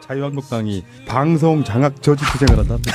자유한국당이 방송 장악 저지 투쟁을 한답니다.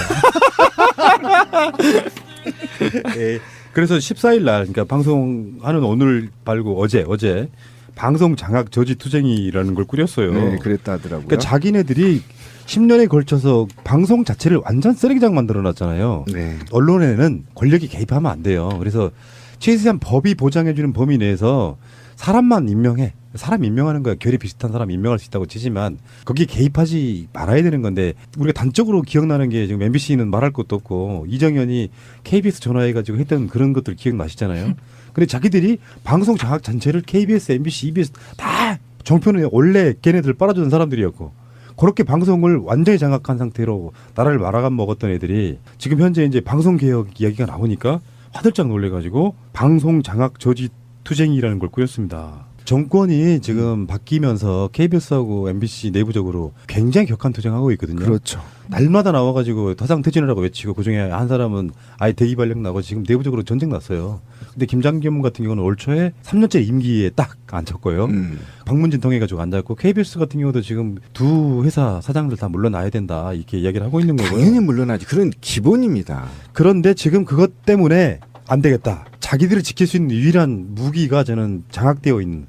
예, 그래서 14일 날, 그러니까 방송하는 오늘 말고 어제 방송 장악 저지 투쟁이라는 걸 꾸렸어요. 네, 그랬다 하더라고요. 그러니까 자기네들이 10년에 걸쳐서 방송 자체를 완전 쓰레기장 만들어놨잖아요. 네. 언론에는 권력이 개입하면 안 돼요. 그래서 최소한 법이 보장해주는 범위 내에서 사람만 임명해. 사람 임명하는 거야. 결이 비슷한 사람 임명할 수 있다고 치지만 거기에 개입하지 말아야 되는 건데 우리가 단적으로 기억나는 게 지금 MBC는 말할 것도 없고 이정현이 KBS 전화해가지고 했던 그런 것들 기억나시잖아요. 근데 자기들이 방송 장악 전체를 KBS, MBC, EBS 다 정표는 원래 걔네들 빨아주는 사람들이었고 그렇게 방송을 완전히 장악한 상태로 나라를 말아간 먹었던 애들이 지금 현재 이제 방송 개혁 이야기가 나오니까 화들짝 놀래가지고 방송 장악 저지 투쟁이라는 걸 꾸렸습니다. 정권이 지금 바뀌면서 KBS하고 MBC 내부적으로 굉장히 격한 투쟁하고 있거든요. 그렇죠. 날마다 나와가지고 타상퇴진이라고 외치고 그중에 한 사람은 아예 대기발령 나고 지금 내부적으로 전쟁 났어요. 근데 김장겸 같은 경우는 올 초에 3년째 임기에 딱 앉혔고요. 박문진 통해가지고 앉았고 KBS 같은 경우도 지금 두 회사 사장들 다 물러나야 된다 이렇게 이야기를 하고 있는 거고요. 당연히 물러나지. 그런 기본입니다. 그런데 지금 그것 때문에 안 되겠다. 자기들을 지킬 수 있는 유일한 무기가 저는 장악되어 있는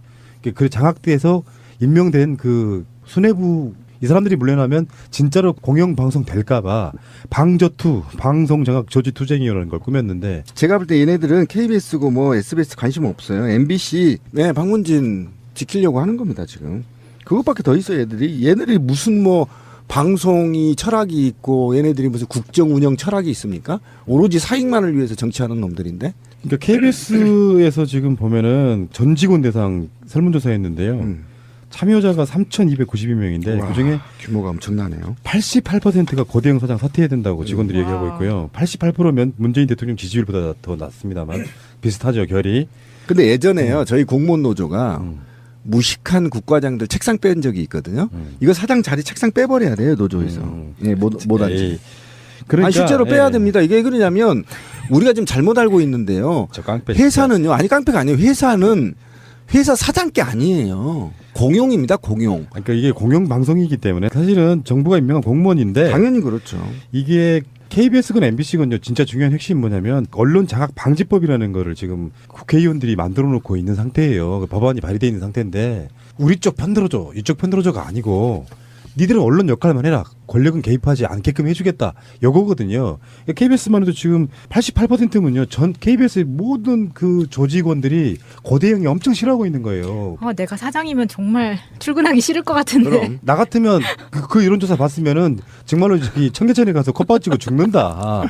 그 장악돼서 임명된 그 수뇌부 이 사람들이 물러나면 진짜로 공영방송 될까봐 방저투 방송 장악 저지 투쟁이라는 걸 꾸몄는데 제가 볼 때 얘네들은 KBS고 뭐 SBS 관심 없어요. MBC 네 박문진 지키려고 하는 겁니다 지금. 그것밖에 더 있어요 얘들이 무슨 뭐 방송이 철학이 있고 얘네들이 무슨 국정 운영 철학이 있습니까? 오로지 사익만을 위해서 정치하는 놈들인데. 그러니까 KBS에서 지금 보면은 전 직원 대상 설문조사했는데요. 참여자가 3,292명인데 그중에 규모가 엄청나네요. 88%가 고대형 사장 사퇴해야 된다고 직원들이 얘기하고 있고요. 88%면 문재인 대통령 지지율보다 더 낮습니다만 비슷하죠 결이. 근데 예전에요 저희 공무원 노조가 무식한 국과장들 책상 뺀 적이 있거든요. 이거 사장 자리 책상 빼버려야 돼요 노조에서. 예, 못 앉지. 그러니까 실제로 빼야 됩니다. 이게 왜 그러냐면 우리가 지금 잘못 알고 있는데요. 회사는요. 아니 깡패가 아니에요. 회사는 회사 사장 게 아니에요. 공용입니다. 공용. 그러니까 이게 공영 방송이기 때문에 사실은 정부가 임명한 공무원인데 당연히 그렇죠. 이게 KBS건 MBC건요 진짜 중요한 핵심이 뭐냐면 언론 장악 방지법이라는 거를 지금 국회의원들이 만들어 놓고 있는 상태예요. 그 법안이 발의되어 있는 상태인데 우리 쪽 편들어줘 이쪽 편들어줘가 아니고 니들은 언론 역할만 해라. 권력은 개입하지 않게끔 해주겠다. 요거거든요. KBS만 해도 지금 88%면요. 전 KBS의 모든 그 조직원들이 고대형이 엄청 싫어하고 있는 거예요. 내가 사장이면 정말 출근하기 싫을 것 같은데. 그럼. 나 같으면 그 여론조사 봤으면은 정말로 저기 청계천에 가서 컵밥 찌고 죽는다.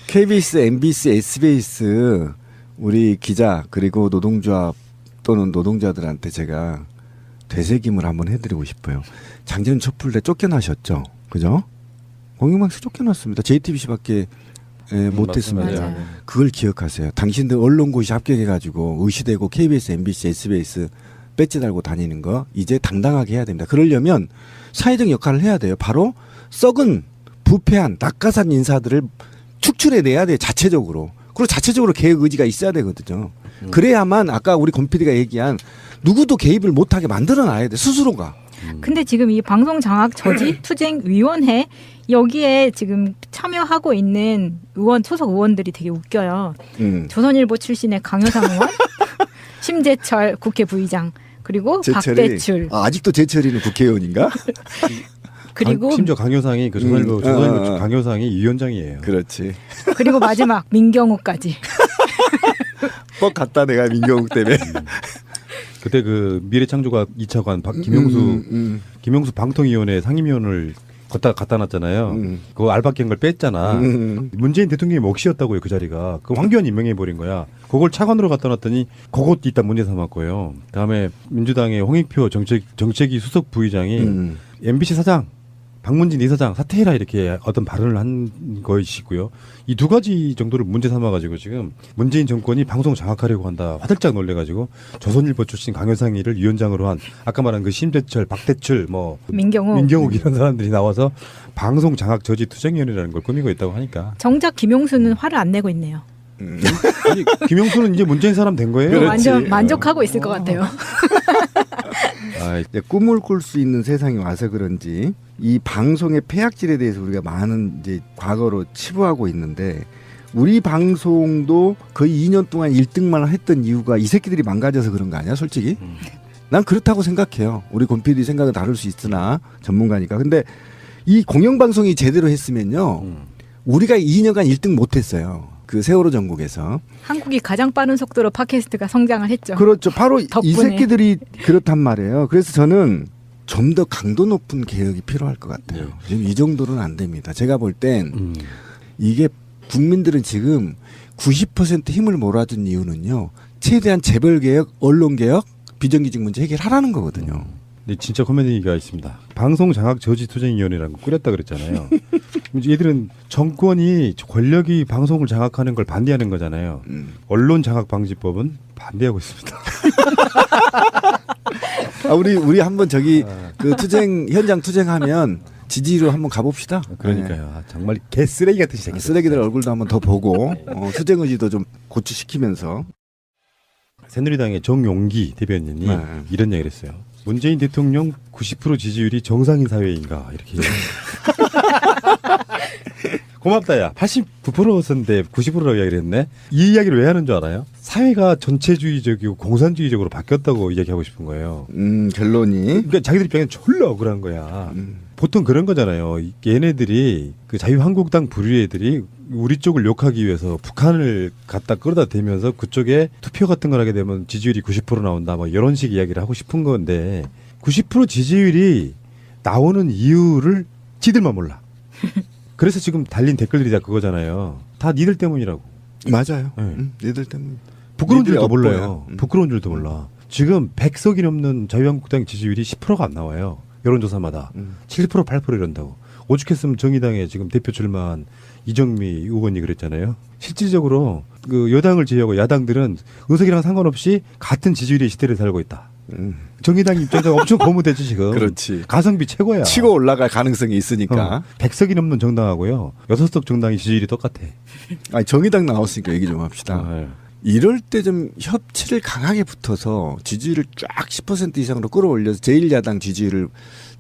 KBS, MBC, SBS 우리 기자 그리고 노동조합 또는 노동자들한테 제가 되새김을 한번 해드리고 싶어요. 작년 촛불 때 쫓겨나셨죠, 그죠? 공영방송 쫓겨났습니다. JTBC밖에 못했습니다. 그걸 기억하세요. 당신들 언론고시 합격해가지고 의시되고 KBS, MBC, SBS 배지 달고 다니는 거 이제 당당하게 해야 됩니다. 그러려면 사회적 역할을 해야 돼요. 바로 썩은 부패한 낙하산 인사들을 축출해내야 돼요. 자체적으로. 그리고 자체적으로 개혁 의지가 있어야 되거든요. 그래야만 아까 우리 권 PD가 얘기한 누구도 개입을 못하게 만들어놔야 돼. 스스로가. 근데 지금 이 방송 장악 저지 투쟁 위원회 여기에 지금 참여하고 있는 소속 의원들이 되게 웃겨요. 조선일보 출신의 강효상 의원, 심재철 국회 부의장, 그리고 박대출. 아직도 재철이는 국회의원인가? 그리고 심지어 강효상이 그 조선일보 강효상이 위원장이에요. 그렇지. 그리고 마지막 민경욱까지. 뻑 갔다 내가 민경욱 때문에. 그때 그 미래창조가 2차관 김용수 방통위원회 상임위원을 갖다 놨잖아요. 그거 알바끼는 걸 뺐잖아. 문재인 대통령이 몫이었다고요 그 자리가. 그 황교안 임명해 버린 거야. 그걸 차관으로 갖다 놨더니 그것도 일단 문제 삼았고요. 그다음에 민주당의 홍익표 정책위 수석 부의장이 MBC 사장 박문진 이사장 사퇴해라 이렇게 어떤 발언을 한 것이고요. 이 두 가지 정도를 문제 삼아가지고 지금 문재인 정권이 방송 장악하려고 한다. 화들짝 놀래가지고 조선일보 출신 강효상이를 위원장으로 한 아까 말한 그 심재철, 박대출, 민경욱 이런 사람들이 나와서 방송 장악 저지 투쟁위원회라는 걸 꾸미고 있다고 하니까 정작 김용수는 화를 안 내고 있네요. 아니 김영수는 이제 문재인 사람 된 거예요. 그렇지. 완전 만족하고 있을 것 같아요. 아, 이제 꿈을 꿀 수 있는 세상이 와서 그런지 이 방송의 폐악질에 대해서 우리가 많은 이제 과거로 치부하고 있는데 우리 방송도 거의 2년 동안 1등만 했던 이유가 이 새끼들이 망가져서 그런 거 아니야, 솔직히? 난 그렇다고 생각해요. 우리 곰PD 생각은 다를 수 있으나 전문가니까. 근데 이 공영방송이 제대로 했으면요. 우리가 2년간 1등 못했어요. 그 세월호 전국에서. 한국이 가장 빠른 속도로 팟캐스트가 성장을 했죠. 그렇죠. 바로 덕분에. 이 새끼들이 그렇단 말이에요. 그래서 저는 좀 더 강도 높은 개혁이 필요할 것 같아요. 지금 이 정도는 안 됩니다. 제가 볼 땐 이게 국민들은 지금 90% 힘을 몰아준 이유는요. 최대한 재벌 개혁, 언론 개혁, 비정규직 문제 해결하라는 거거든요. 근데 진짜 코미디가 있습니다. 방송 장악 저지 투쟁위원회라는 거 꾸렸다 그랬잖아요. 얘들은 정권이 권력이 방송을 장악하는 걸 반대하는 거잖아요. 언론 장악 방지법은 반대하고 있습니다. 아, 우리 한번 저기 그 투쟁 현장 투쟁하면 지지로 한번 가봅시다. 그러니까요. 아, 정말 개쓰레기 같은 새끼. 쓰레기들 얼굴도 한번 더 보고 투쟁 의지도 좀 고취시키면서. 새누리당의 정용기 대변인이 네. 이런 얘기를 했어요. 문재인 대통령 90% 지지율이 정상인 사회인가 이렇게. 고맙다 야. 89%였는데 90%라고 이야기를 했네. 이 이야기를 왜 하는 줄 알아요? 사회가 전체주의적이고 공산주의적으로 바뀌었다고 이야기하고 싶은 거예요. 결론이. 그러니까 자기들 입장에는 졸라 억울한 거야. 보통 그런 거잖아요. 얘네들이 그 자유한국당 부류 애들이 우리 쪽을 욕하기 위해서 북한을 갖다 끌어다 대면서 그쪽에 투표 같은 걸 하게 되면 지지율이 90% 나온다. 뭐 이런 식 이야기를 하고 싶은 건데 90% 지지율이 나오는 이유를 지들만 몰라. 그래서 지금 달린 댓글들이 다 그거잖아요. 다 니들 때문이라고. 맞아요. 네. 니들 때문에. 부끄러운 니들이 줄도 몰라요. 엎어요. 부끄러운 줄도 몰라. 지금 100석이 넘는 자유한국당 지지율이 10%가 안 나와요. 여론조사마다. 7% 8% 이런다고. 오죽했으면 정의당에 지금 대표 출마한 이정미 의원이 그랬잖아요. 실질적으로 그 여당을 제외하고 야당들은 의석이랑 상관없이 같은 지지율의 시대를 살고 있다. 정의당 입장에서 엄청 고무되지 지금. 그렇지. 가성비 최고야. 치고 올라갈 가능성이 있으니까. 100석이 넘는 정당하고요. 6석 정당이 지지율이 똑같아. 아니, 정의당 나왔으니까 얘기 좀 합시다. 네. 이럴 때 좀 협치를 강하게 붙어서 지지율을 쫙 10% 이상으로 끌어올려서 제1야당 지지율을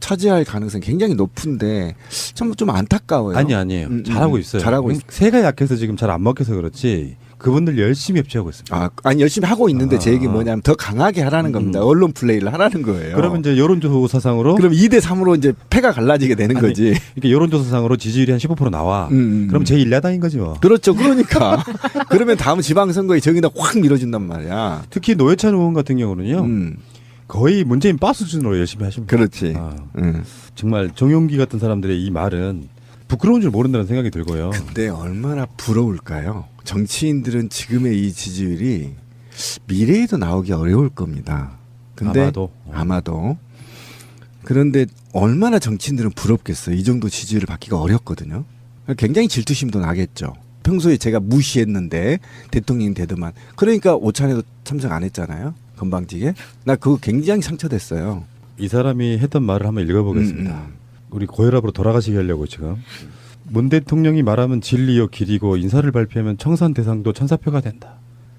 차지할 가능성이 굉장히 높은데 좀 안타까워요. 아니에요. 잘하고 있어요. 잘하고 있어요. 새가 약해서 지금 잘 안 먹혀서 그렇지. 그분들 열심히 협치하고 있습니다. 아니 열심히 하고 있는데 제 얘기 뭐냐면 더 강하게 하라는 겁니다. 언론 플레이를 하라는 거예요. 그러면 이제 여론조사상으로 그럼 2대 3으로 이제 패가 갈라지게 되는 아니, 거지. 이렇게 여론조사상으로 지지율이 한 15% 나와. 그럼 제1야당인 거지 뭐. 그렇죠. 그러니까 그러면 다음 지방선거에 정의당 확 밀어준단 말이야. 특히 노회찬 의원 같은 경우는요. 거의 문재인 바 수준으로 열심히 하십니다. 그렇지. 정말 정용기 같은 사람들의 이 말은 부끄러운 줄 모른다는 생각이 들고요. 근데 얼마나 부러울까요? 정치인들은 지금의 이 지지율이 미래에도 나오기 어려울 겁니다. 근데 아마도. 그런데 얼마나 정치인들은 부럽겠어요. 이 정도 지지율을 받기가 어렵거든요. 굉장히 질투심도 나겠죠. 평소에 제가 무시했는데 대통령이 되더만. 그러니까 오찬에도 참석 안 했잖아요. 건방지게. 나 그거 굉장히 상처됐어요. 이 사람이 했던 말을 한번 읽어보겠습니다. 우리 고혈압으로 돌아가시게 하려고 지금. 문 대통령이 말하면 진리요 길이고 인사를 발표하면 청산 대상도 천사표가 된다.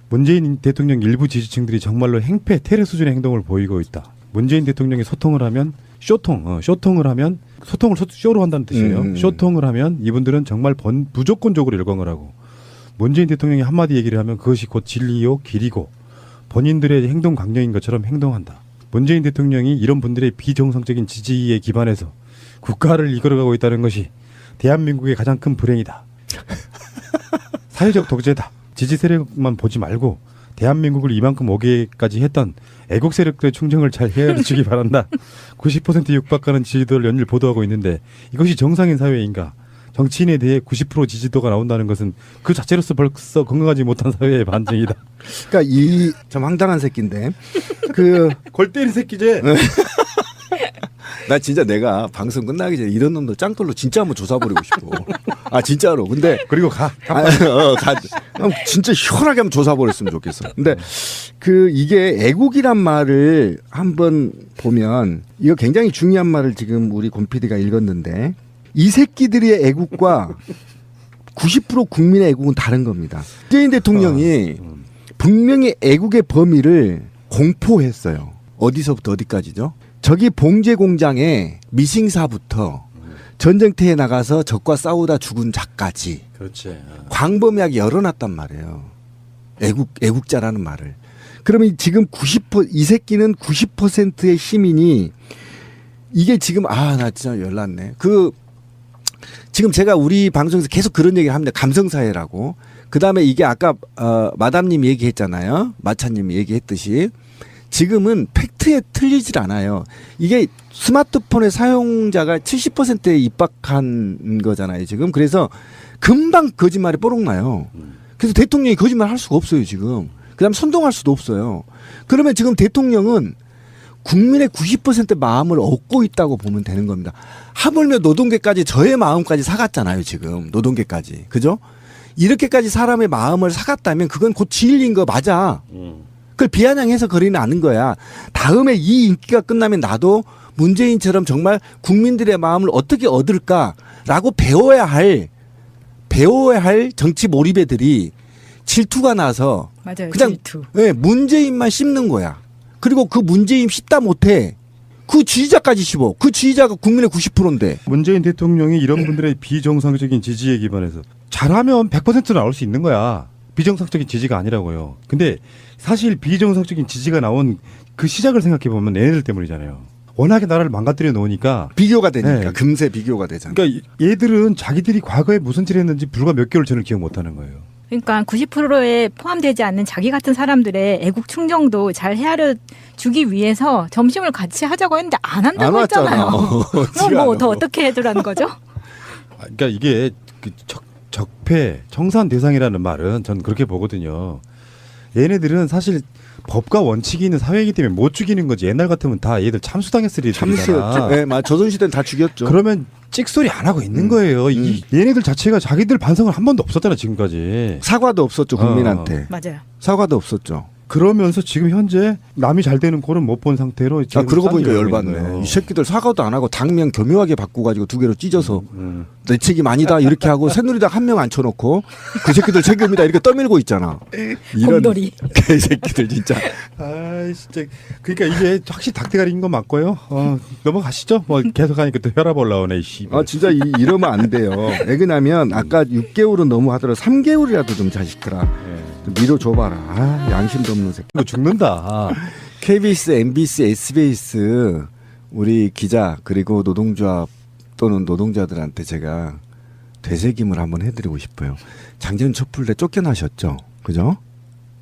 문재인 대통령 일부 지지층들이 정말로 행패 테러 수준의 행동을 보이고 있다. 문재인 대통령이 소통을 하면 쇼통을 하면 소통을 쇼로 한다는 뜻이에요. 쇼통을 하면 이분들은 정말 무조건적으로 열광을 하고 문재인 대통령이 한마디 얘기를 하면 그것이 곧 진리요 길이고 본인들의 행동 강령인 것처럼 행동한다. 문재인 대통령이 이런 분들의 비정상적인 지지에 기반해서 국가를 이끌어가고 있다는 것이 대한민국의 가장 큰 불행이다. 사회적 독재다. 지지 세력만 보지 말고 대한민국을 이만큼 오게까지 했던 애국 세력들의 충정을 잘 헤아려주기 바란다. 90% 육박하는 지지도를 연일 보도하고 있는데 이것이 정상인 사회인가? 정치인에 대해 90% 지지도가 나온다는 것은 그 자체로서 벌써 건강하지 못한 사회의 반증이다. 그러니까 이 참 황당한 새끼인데 그 골 때린 새끼지. 나 진짜 내가 방송 끝나기 전에 이런 놈들 짱돌로 진짜 한번 조사버리고 싶어. 아 진짜로. 근데 그리고 가. 진짜 시원하게 한번 조사버렸으면 좋겠어. 근데 그 이게 애국이란 말을 한번 보면 이거 굉장히 중요한 말을 지금 우리 곰PD가 읽었는데 이 새끼들의 애국과 90% 국민의 애국은 다른 겁니다. 문재인 대통령이 분명히 애국의 범위를 공포했어요. 어디서부터 어디까지죠? 저기 봉제 공장에 미싱사부터 전쟁터에 나가서 적과 싸우다 죽은 자까지 그렇지. 광범위하게 열어놨단 말이에요. 애국자라는 말을. 그러면 지금 90%이 새끼는 90%의 시민이 이게 지금 나 진짜 열났네. 지금 제가 우리 방송에서 계속 그런 얘기를 합니다. 감성사회라고. 그다음에 이게 아까 마담님 얘기했잖아요. 마차님 얘기했듯이 지금은 팩트에 틀리질 않아요. 이게 스마트폰의 사용자가 70%에 입박한 거잖아요. 지금. 그래서 금방 거짓말이 뽀록 나요. 그래서 대통령이 거짓말 할 수가 없어요. 지금. 그다음 선동할 수도 없어요. 그러면 지금 대통령은 국민의 90% 마음을 얻고 있다고 보면 되는 겁니다. 하물며 노동계까지 저의 마음까지 사갔잖아요. 지금 노동계까지. 그죠? 이렇게까지 사람의 마음을 사갔다면 그건 곧 진리인 거 맞아. 그걸 비아냥해서 거리는 않은 거야. 다음에 이 인기가 끝나면 나도 문재인처럼 정말 국민들의 마음을 어떻게 얻을까라고 배워야 할 정치 몰입애들이 질투가 나서 맞아요. 그냥 질투. 네, 문재인만 씹는 거야. 그리고 그 문재인 씹다 못해 그 지지자까지 씹어. 그 지지자가 국민의 90%인데. 문재인 대통령이 이런 분들의 비정상적인 지지에 기반해서 잘하면 100% 나올 수 있는 거야. 비정상적인 지지가 아니라고요. 근데 사실 비정상적인 지지가 나온 그 시작을 생각해 보면 얘네들 때문이잖아요. 워낙에 나라를 망가뜨려 놓으니까 비교가 되니까 네. 금세 비교가 되잖아. 그러니까 얘들은 자기들이 과거에 무슨 짓을 했는지 불과 몇 개월 전을 기억 못 하는 거예요. 그러니까 90%에 포함되지 않는 자기 같은 사람들의 애국 충정도 잘 헤아려 주기 위해서 점심을 같이 하자고 했는데 안 한다고 했잖아요. 그럼 뭐 더 어떻게 해두라는 거죠? 그러니까 이게 그 적폐 청산 대상이라는 말은 전 그렇게 보거든요. 얘네들은 사실 법과 원칙이 있는 사회이기 때문에 못 죽이는 거지. 옛날 같으면 다 얘들 참수당했을 일이잖아. 참수였죠. 네, 조선시대는 다 죽였죠. 그러면 찍소리 안 하고 있는 거예요. 얘네들 자체가 자기들 반성을 한 번도 없었잖아 지금까지. 사과도 없었죠 국민한테. 맞아요. 사과도 없었죠. 그러면서 지금 현재 남이 잘 되는 꼴은 못 본 상태로. 그러고 보니까 싼 열받네. 이 새끼들 사과도 안 하고 당면 교묘하게 바꾸가지고 두 개로 찢어서 내 책임 아니다 이렇게 하고 새누리당 한 명 앉혀놓고 그 새끼들 책임이다 이렇게 떠밀고 있잖아. 이런 곰돌이. 개새끼들 진짜. 아 진짜 그러니까 이게 확실히 닭대가리인 건 맞고요. 넘어가시죠. 뭐 계속하니까 또 혈압 올라오네. 씨. 진짜 이러면 안 돼요. 애근하면 아까 6개월은 너무 하더라도 3개월이라도 좀 자식들아 밀어줘봐라. 양심도 없는 새끼. 이거 죽는다. KBS, MBC, SBS 우리 기자 그리고 노동조합 또는 노동자들한테 제가 되새김을 한번 해드리고 싶어요. 작년 촛불 때 쫓겨나셨죠, 그죠?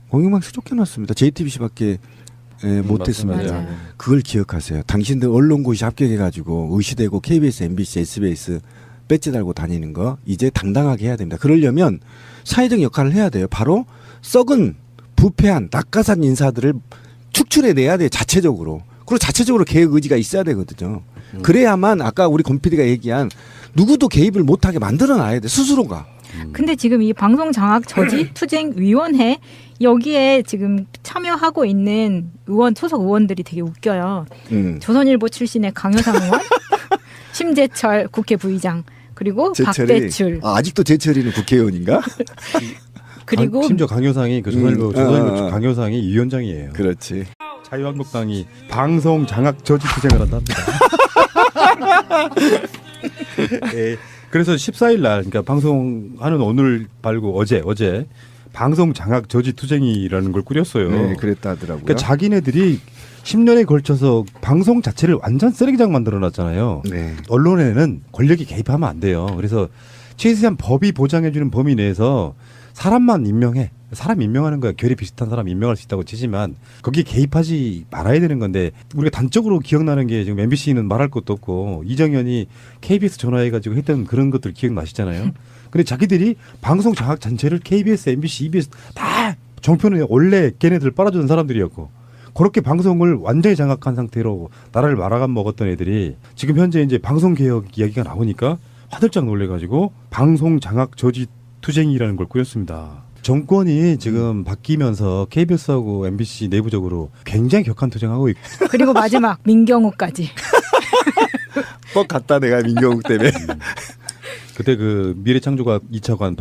공영방송 쫓겨났습니다. JTBC밖에 못했습니다. 맞아요. 그걸 기억하세요. 당신들 언론고시 합격해가지고 의시되고 KBS, MBC, SBS 배지 달고 다니는 거 이제 당당하게 해야 됩니다. 그러려면 사회적 역할을 해야 돼요. 바로 썩은 부패한 낙하산 인사들을 축출해내야 돼요. 자체적으로. 그리고 자체적으로 개혁 의지가 있어야 되거든요. 그래야만 아까 우리 권 PD가 얘기한 누구도 개입을 못하게 만들어놔야 돼. 스스로가. 근데 지금 이 방송 장악 저지 투쟁 위원회 여기에 지금 참여하고 있는 소속 의원들이 되게 웃겨요. 조선일보 출신의 강효상 의원, 심재철 국회 부의장, 그리고 박대출. 아직도 재철이는 국회의원인가? 그리고 심지어 강효상이 그 조선일보 강효상이 위원장이에요. 그렇지. 자유한국당이 방송 장악 저지 투쟁을 한답니다. 네, 그래서 14일 날 그러니까 방송하는 오늘 말고 어제 방송 장악 저지 투쟁이라는 걸 꾸렸어요. 네, 그랬다 하더라고요. 그러니까 자기네들이 10년에 걸쳐서 방송 자체를 완전 쓰레기장 만들어놨잖아요. 네. 언론에는 권력이 개입하면 안 돼요. 그래서 최소한 법이 보장해주는 범위 내에서 사람만 임명해. 사람 임명하는 거야. 결이 비슷한 사람 임명할 수 있다고 치지만 거기에 개입하지 말아야 되는 건데 우리가 단적으로 기억나는 게 지금 MBC는 말할 것도 없고 이정현이 KBS 전화해가지고 했던 그런 것들 기억나시잖아요. 근데 자기들이 방송 장악 전체를 KBS, MBC, EBS 다 정표는 원래 걔네들 빨아주는 사람들이었고 그렇게 방송을 완전히 장악한 상태로 나라를 말아간 먹었던 애들이 지금 현재 이제 방송 개혁 이야기가 나오니까 화들짝 놀래가지고 방송 장악 저지 투쟁이라는 걸 꾸렸습니다. 정권이 지금 바뀌면서 KBS하고 MBC 내부적으로 굉장히 격한 투쟁하고 있고 그리고 마지막 민경욱까지. 뻑 갔다 내가 민경욱 때문에. 그때 그 미래창조가 2차관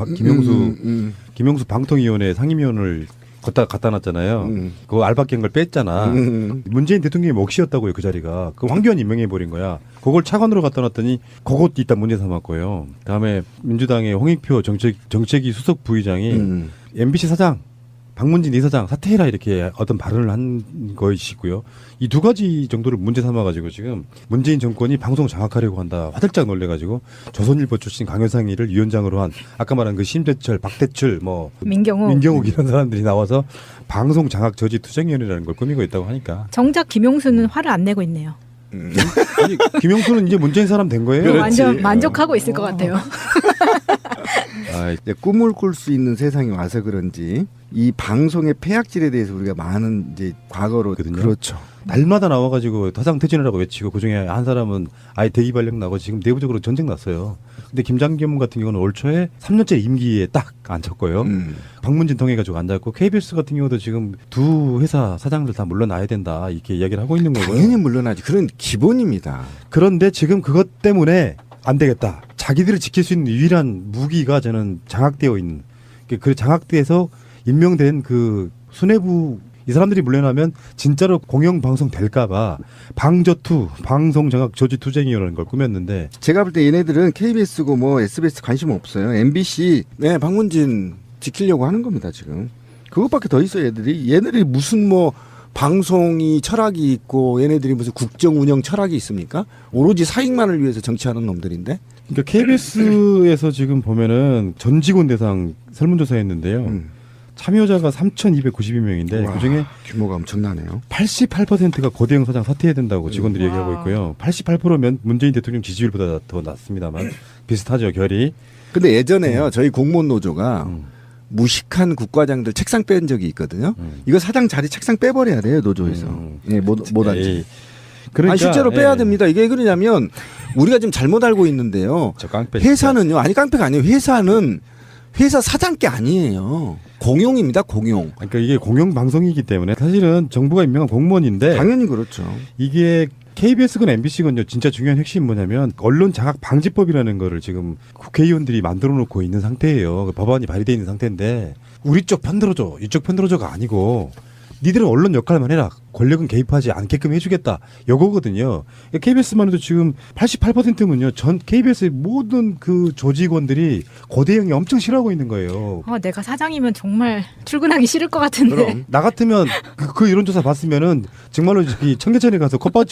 김용수 방통위원회 상임위원을 갖다 놨잖아요. 그거 알바끼는 걸 뺐잖아. 문재인 대통령의 몫이었다고요, 그 자리가. 그 황교안 임명해 버린 거야. 그걸 차관으로 갖다 놨더니 그것도 일단 문제 삼았고요. 다음에 민주당의 홍익표 정책위 수석 부의장이 MBC 사장 박문진 이사장 사퇴해라 이렇게 어떤 발언을 한 것이고요. 이 두 가지 정도를 문제 삼아가지고 지금 문재인 정권이 방송 장악하려고 한다 화들짝 놀래가지고 조선일보 출신 강효상이를 위원장으로 한 아까 말한 그 심재철, 박대출, 뭐 민경욱 이런 사람들이 나와서 방송 장악 저지 투쟁위원회라는 걸 꾸미고 있다고 하니까 정작 김용수는 화를 안 내고 있네요. 아니 김용수는 이제 문재인 사람 된 거예요. 완전 만족하고 있을 것 같아요. 이제 꿈을 꿀 수 있는 세상이 와서 그런지 이 방송의 폐악질에 대해서 우리가 많은 이제 과거로 그렇죠. 날마다 나와가지고 타상퇴진하라고 외치고 그중에 한 사람은 아예 대기발령 나고 지금 내부적으로 전쟁 났어요. 근데 김장겸 같은 경우는 올 초에 3년째 임기에 딱 앉혔고요. 박문진 통해가지고 앉았고 KBS 같은 경우도 지금 두 회사 사장들 다 물러나야 된다 이렇게 이야기를 하고 있는 거고요. 당연히 물러나지. 그런 기본입니다. 그런데 지금 그것 때문에 안 되겠다. 자기들을 지킬 수 있는 유일한 무기가 저는 장악되어 있는 그 장악돼서 임명된 그 수뇌부 이 사람들이 물러나면 진짜로 공영방송 될까봐 방저투 방송 장악 저지 투쟁이라는 걸 꾸몄는데 제가 볼 때 얘네들은 KBS고 뭐 SBS 관심 없어요. MBC 박문진 지키려고 하는 겁니다 지금. 그것밖에 더 있어요 얘네들이 무슨 뭐 방송이 철학이 있고 얘네들이 무슨 국정 운영 철학이 있습니까? 오로지 사익만을 위해서 정치하는 놈들인데. 그러니까 KBS에서 지금 보면은 전 직원 대상 설문조사했는데요. 참여자가 3,292명인데 그중에 규모가 엄청나네요. 88%가 고대영 사장 사퇴해야 된다고 직원들이 얘기하고 있고요. 88%면 문재인 대통령 지지율보다 더 낮습니다만 비슷하죠 결이. 근데 예전에요 저희 공무원 노조가 무식한 국과장들 책상 뺀 적이 있거든요. 이거 사장 자리 책상 빼버려야 돼요 노조에서. 예, 못 앉지. 그러니까 실제로 빼야 됩니다. 이게 그러냐면 우리가 지금 잘못 알고 있는데요. 회사는요. 아니 깡패가 아니에요. 회사는 회사 사장 게 아니에요. 공용입니다. 공용. 그러니까 이게 공영 방송이기 때문에 사실은 정부가 임명한 공무원인데 당연히 그렇죠. 이게 KBS건 MBC건요 진짜 중요한 핵심이 뭐냐면 언론 장악 방지법이라는 거를 지금 국회의원들이 만들어 놓고 있는 상태예요. 법안이 발의되어 있는 상태인데 우리 쪽 편들어줘 이쪽 편들어줘가 아니고 니들은 언론 역할만 해라. 권력은 개입하지 않게끔 해주겠다. 요거거든요. KBS만 해도 지금 88%면요. 전 KBS의 모든 그 조직원들이 고대영이 엄청 싫어하고 있는 거예요. 내가 사장이면 정말 출근하기 싫을 것 같은데. 그럼 나 같으면 그 여론조사 봤으면은 정말로 청계천에 가서 컵받치